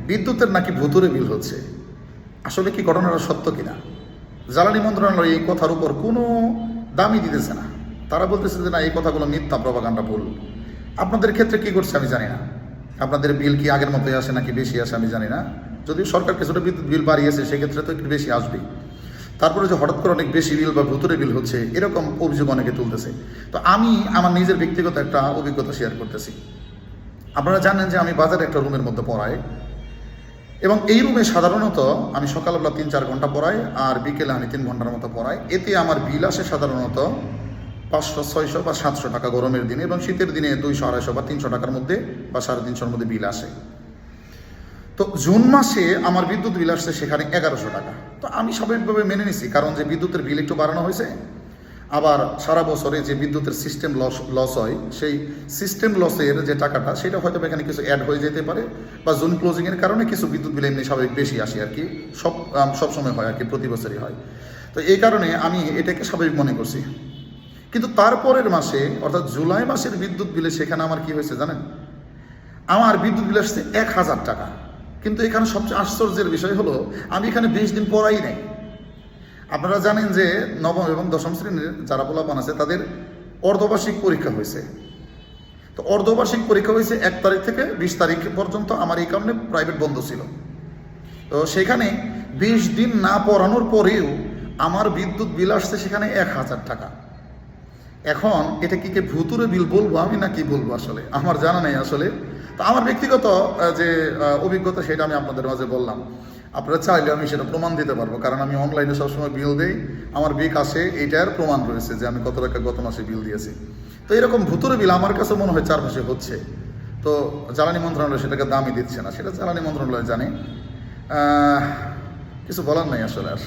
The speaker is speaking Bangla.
বিদ্যুতের নাকি ভুতুরে বিল হচ্ছে। আসলে কি ঘটনাটা সত্য কিনা? জ্বালানি মন্ত্রণালয় এই কথার উপর কোনো দামই দিতেছে না। তারা বলতেছে যে না, এই কথাগুলো মিথ্যা, প্রপাগান্ডা, ভুল। আপনাদের ক্ষেত্রে কি করছে আমি জানি না। আপনাদের বিল কি আগের মতোই আসে নাকি বেশি আসে আমি জানি না। যদিও সরকার কিছুটা বিদ্যুৎ বিল বাড়িয়েছে, সেক্ষেত্রে তো একটু বেশি আসবেই। তারপরে যে হঠাৎ করে অনেক বেশি বিল বা ভুতুরে বিল হচ্ছে, এরকম অভিযোগ অনেকে তুলতেছে। তো আমি আমার নিজের ব্যক্তিগত একটা অভিজ্ঞতা শেয়ার করতেছি। আপনারা জানেন যে আমি বাজারে একটা রুমের মধ্যে পড়াই, এবং এই রুমে সাধারণত আমি সকালবেলা 3-4 ঘন্টা পড়াই, আর বিকেলে আমি 3 ঘন্টার মতো পড়াই। এতে আমার বিল আসে সাধারণত 500, 600 বা 700 টাকা গরমের দিনে, এবং শীতের দিনে 200, 250 বা 300 টাকার মধ্যে বা 350-র মধ্যে বিল আসে। তো জুন মাসে আমার বিদ্যুৎ বিল আসছে সেখানে 1100 টাকা। তো আমি স্বাভাবিকভাবে মেনে নিছি, কারণ যে বিদ্যুতের বিল একটু বাড়ানো হয়েছে, আবার সারা বছরে যে বিদ্যুতের সিস্টেম লস হয়, সেই সিস্টেম লসের যে টাকাটা, সেটা হয়তো এখানে কিছু অ্যাড হয়ে যেতে পারে, বা জুন ক্লোজিংয়ের কারণে কিছু বিদ্যুৎ বিল এমনি স্বাভাবিক বেশি আসে আর কি। সবসময় হয় আর কি, প্রতি বছরই হয়। তো এই কারণে আমি এটাকে স্বাভাবিক মনে করছি। কিন্তু তারপরের মাসে, অর্থাৎ জুলাই মাসের বিদ্যুৎ বিলে সেখানে আমার কি হয়েছে জানেন? আমার বিদ্যুৎ বিল আসছে 1000 টাকা। কিন্তু এখানে সবচেয়ে আশ্চর্যের বিষয় হলো, আমি এখানে 20 দিন পড়াই নাই। আপনারা জানেন যে নবম এবং দশম শ্রেণীর যারা পোলাপান আছে, তাদের অর্ধবার্ষিক পরীক্ষা হয়েছে। তো অর্ধবার্ষিক পরীক্ষা হয়েছে 1 তারিখ থেকে 20 তারিখ পর্যন্ত। আমার এই কারণে প্রাইভেট বন্ধ ছিল। তো সেখানে 20 দিন না পড়ানোর পরেও আমার বিদ্যুৎ বিল আসছে সেখানে 1000 টাকা। এখন এটা কি ভুতুরে বিল বলবো আমি, নাকি বলবো আসলে আমার জানা নেই আসলে। তো আমার ব্যক্তিগত যে অভিজ্ঞতা, সেটা আমি আপনাদের মাঝে বললাম। আপনারা চাইলে আমি সেটা প্রমাণ দিতে পারবো, কারণ আমি অনলাইনে সবসময় বিল দিই। আমার বিকাশে এইটার প্রমাণ রয়েছে যে আমি কত টাকা গত মাসে বিল দিয়েছি। তো এরকম ভুতুরে বিল আমার কাছে মনে হয় চারপাশে হচ্ছে। তো জ্বালানি মন্ত্রণালয় সেটাকে দামই দিচ্ছে না, সেটা জ্বালানি মন্ত্রণালয় জানে। কিছু বলার নাই আসলে আর।